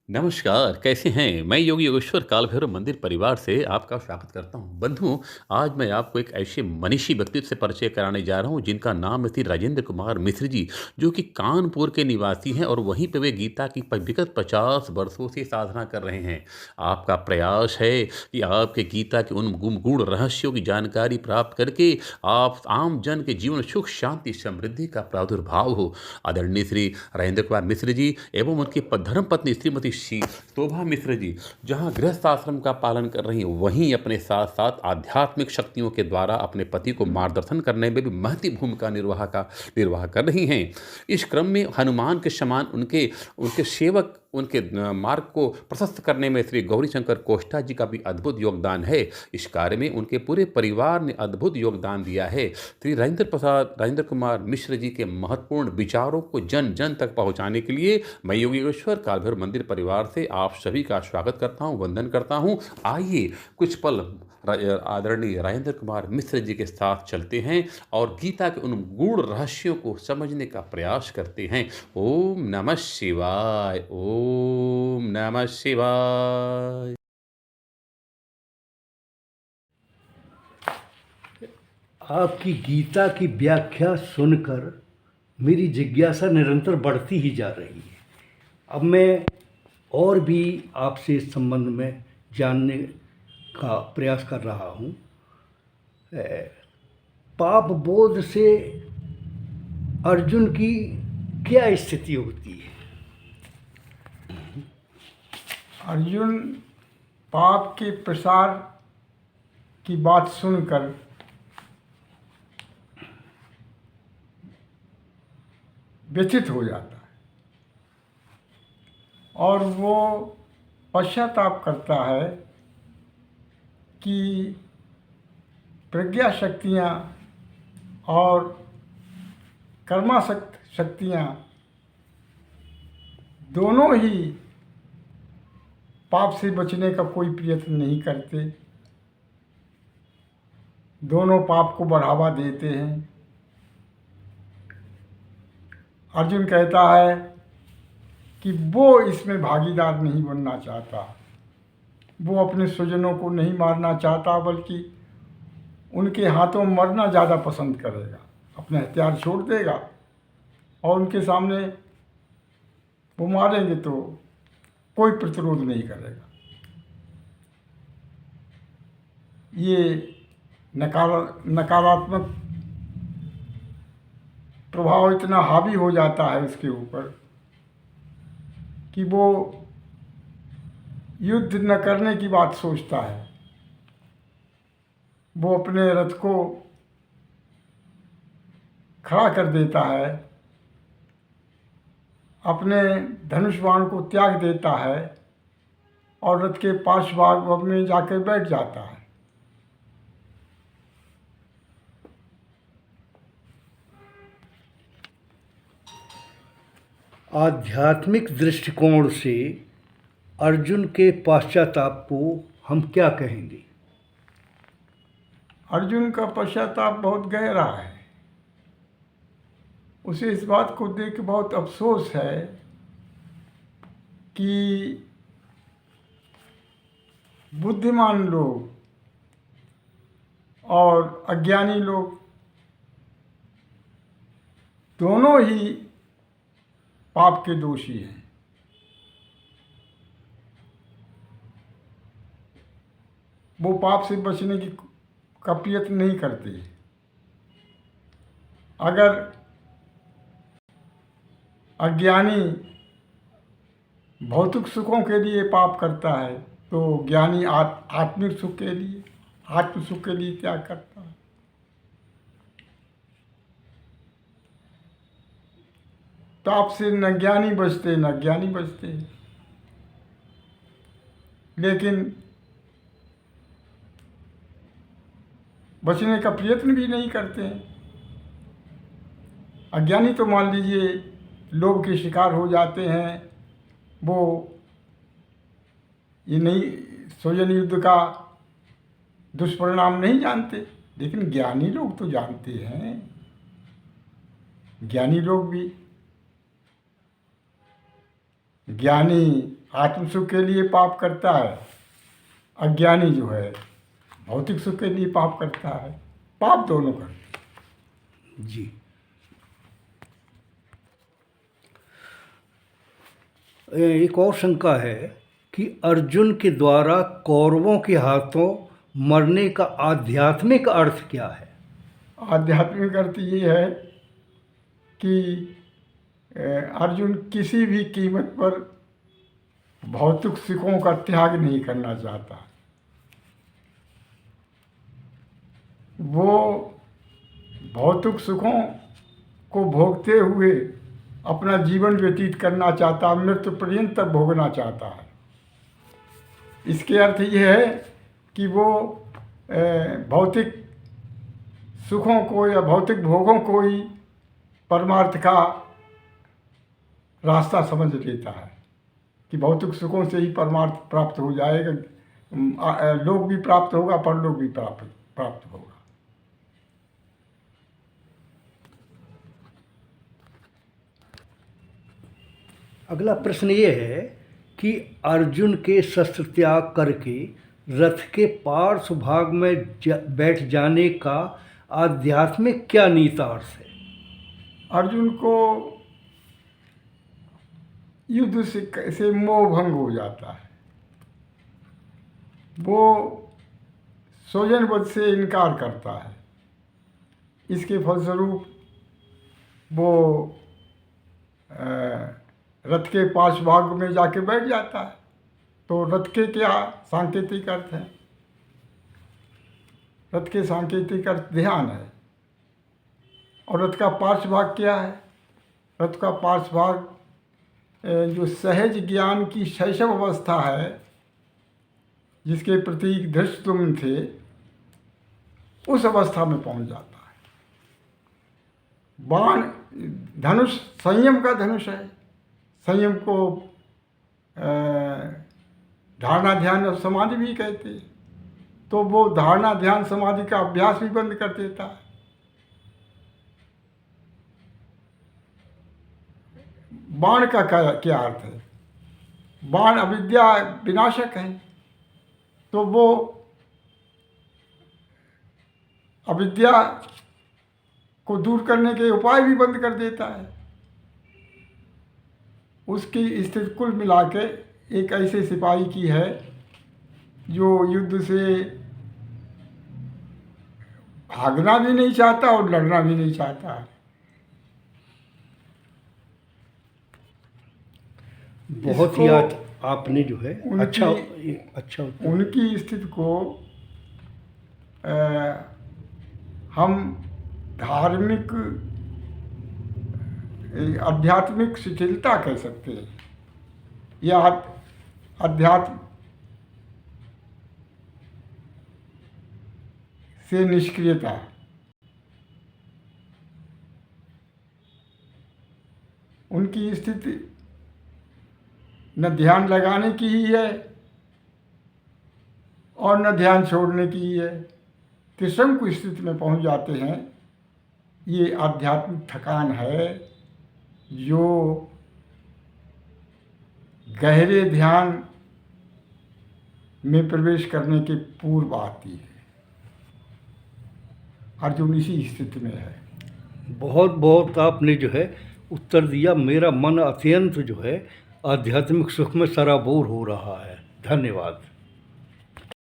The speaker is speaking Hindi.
नमस्कार, कैसे हैं? मैं योगी योगेश्वर काल भैरव मंदिर परिवार से आपका स्वागत करता हूँ। बंधुओं, आज मैं आपको एक ऐसे मनीषी व्यक्तित्व से परिचय कराने जा रहा हूँ, जिनका नाम है श्री राजेंद्र कुमार मिश्र जी, जो कि कानपुर के निवासी हैं और वहीं पे वे गीता की विगत 50 वर्षों से साधना कर रहे हैं। आपका प्रयास है कि आपके गीता के उन गूढ़ रहस्यों की जानकारी प्राप्त करके आप आम जन के जीवन में सुख, शांति, समृद्धि का प्रादुर्भाव हो। आदरणीय श्री राजेंद्र कुमार मिश्र जी एवं उनकी धर्मपत्नी श्रीमती शोभा मिश्र जी जहां गृहस्थ आश्रम का पालन कर रही हैं, वहीं अपने साथ साथ आध्यात्मिक शक्तियों के द्वारा अपने पति को मार्गदर्शन करने में भी महती भूमिका निर्वाह कर रही हैं। इस क्रम में हनुमान के समान उनके उनके सेवक उनके मार्ग को प्रशस्त करने में श्री गौरीशंकर कोष्ठा जी का भी अद्भुत योगदान है। इस कार्य में उनके पूरे परिवार ने अद्भुत योगदान दिया है। श्री राजेंद्र कुमार मिश्र जी के महत्वपूर्ण विचारों को जन जन तक पहुंचाने के लिए मैं योगी योगेश्वर कालभैरव मंदिर परिवार से आप सभी का स्वागत करता हूं, वंदन करता हूं। आइए कुछ पल आदरणीय राजेंद्र कुमार मिश्र जी के साथ चलते हैं और गीता के उन गूढ़ रहस्यों को समझने का प्रयास करते हैं। ओम नमः शिवाय, ओम नमः शिवाय। आपकी गीता की व्याख्या सुनकर मेरी जिज्ञासा निरंतर बढ़ती ही जा रही है। अब मैं और भी आपसे इस संबंध में जानने का प्रयास कर रहा हूँ। पाप बोध से अर्जुन की क्या स्थिति होती है? अर्जुन पाप के प्रसार की बात सुनकर व्यथित हो जाता है और वो पश्चाताप करता है कि प्रज्ञा शक्तियाँ और कर्मा शक्तियाँ दोनों ही पाप से बचने का कोई प्रयत्न नहीं करते, दोनों पाप को बढ़ावा देते हैं। अर्जुन कहता है कि वो इसमें भागीदार नहीं बनना चाहता, वो अपने स्वजनों को नहीं मारना चाहता, बल्कि उनके हाथों मरना ज़्यादा पसंद करेगा। अपने हथियार छोड़ देगा और उनके सामने वो मारेंगे तो कोई प्रतिरोध नहीं करेगा। ये नकारात्मक प्रभाव इतना हावी हो जाता है उसके ऊपर कि वो युद्ध न करने की बात सोचता है। वो अपने रथ को खड़ा कर देता है, अपने धनुष बाण को त्याग देता है और रथ के पार्श्व भाग में जाकर बैठ जाता है। आध्यात्मिक दृष्टिकोण से अर्जुन के पश्चाताप को हम क्या कहेंगे? अर्जुन का पश्चाताप बहुत गहरा है। उसे इस बात को देख के बहुत अफसोस है कि बुद्धिमान लोग और अज्ञानी लोग दोनों ही पाप के दोषी हैं। वो पाप से बचने की का प्रयत्न नहीं करते। अगर अज्ञानी भौतिक सुखों के लिए पाप करता है तो ज्ञानी आत्मिक सुख के लिए, आत्म सुख के लिए त्याग करता है। पाप से न ज्ञानी बचते न ज्ञानी बचते, लेकिन बचने का प्रयत्न भी नहीं करते हैं। अज्ञानी तो मान लीजिए लोभ के शिकार हो जाते हैं, वो ये नहीं स्वजन युद्ध का दुष्परिणाम नहीं जानते, लेकिन ज्ञानी लोग तो जानते हैं। ज्ञानी लोग भी ज्ञानी आत्म सुख के लिए पाप करता है, अज्ञानी जो है भौतिक सुख के लिए पाप करता है। पाप दोनों करते हैं। जी। एक और शंका है कि अर्जुन के द्वारा कौरवों के हाथों मरने का आध्यात्मिक अर्थ क्या है? आध्यात्मिक अर्थ ये है कि अर्जुन किसी भी कीमत पर भौतिक सुखों का त्याग नहीं करना चाहता। वो भौतिक सुखों को भोगते हुए अपना जीवन व्यतीत करना चाहता, मृत्यु पर्यंत तक भोगना चाहता है। इसके अर्थ ये है कि वो भौतिक सुखों को या भौतिक भोगों को ही परमार्थ का रास्ता समझ लेता है कि भौतिक सुखों से ही परमार्थ प्राप्त हो जाएगा, लोक भी प्राप्त होगा, परलोक भी प्राप्त होगा। अगला प्रश्न ये है कि अर्जुन के शस्त्र त्याग करके रथ के पार्श्व भाग में बैठ जाने का आध्यात्मिक क्या निहितार्थ है? अर्जुन को युद्ध से मोह भंग हो जाता है। वो स्वजन वध से इनकार करता है। इसके फलस्वरूप वो रथ के पार्श्व भाग में जाके बैठ जाता है। तो रथ के क्या सांकेतिक अर्थ है? रथ के सांकेतिक अर्थ ध्यान है। और रथ का पार्श्व भाग क्या है? रथ का पार्श्व भाग जो सहज ज्ञान की शैशव अवस्था है, जिसके प्रतीक धृष्टद्युम्न थे, उस अवस्था में पहुंच जाता है। बाण धनुष संयम का धनुष है। संयम को धारणा ध्यान और समाधि भी कहते हैं। तो वो धारणा ध्यान समाधि का अभ्यास भी बंद कर देता है। बाण का क्या अर्थ है? बाण अविद्या विनाशक है। तो वो अविद्या को दूर करने के उपाय भी बंद कर देता है। उसकी स्थिति कुल मिला के एक ऐसे सिपाही की है जो युद्ध से भागना भी नहीं चाहता और लड़ना भी नहीं चाहता। बहुत ही आपने जो है अच्छा उनकी स्थिति को हम धार्मिक आध्यात्मिक शिथिलता कह सकते हैं, या अध्यात्म से निष्क्रियता। उनकी स्थिति न ध्यान लगाने की ही है और न ध्यान छोड़ने की ही है। त्रिशंकु स्थिति में पहुंच जाते हैं। ये आध्यात्मिक थकान है जो गहरे ध्यान में प्रवेश करने के पूर्व आती है। अर्जुन इसी स्थिति में है। बहुत बहुत आपने जो है उत्तर दिया। मेरा मन अत्यंत जो है आध्यात्मिक सुख में सराबोर हो रहा है। धन्यवाद।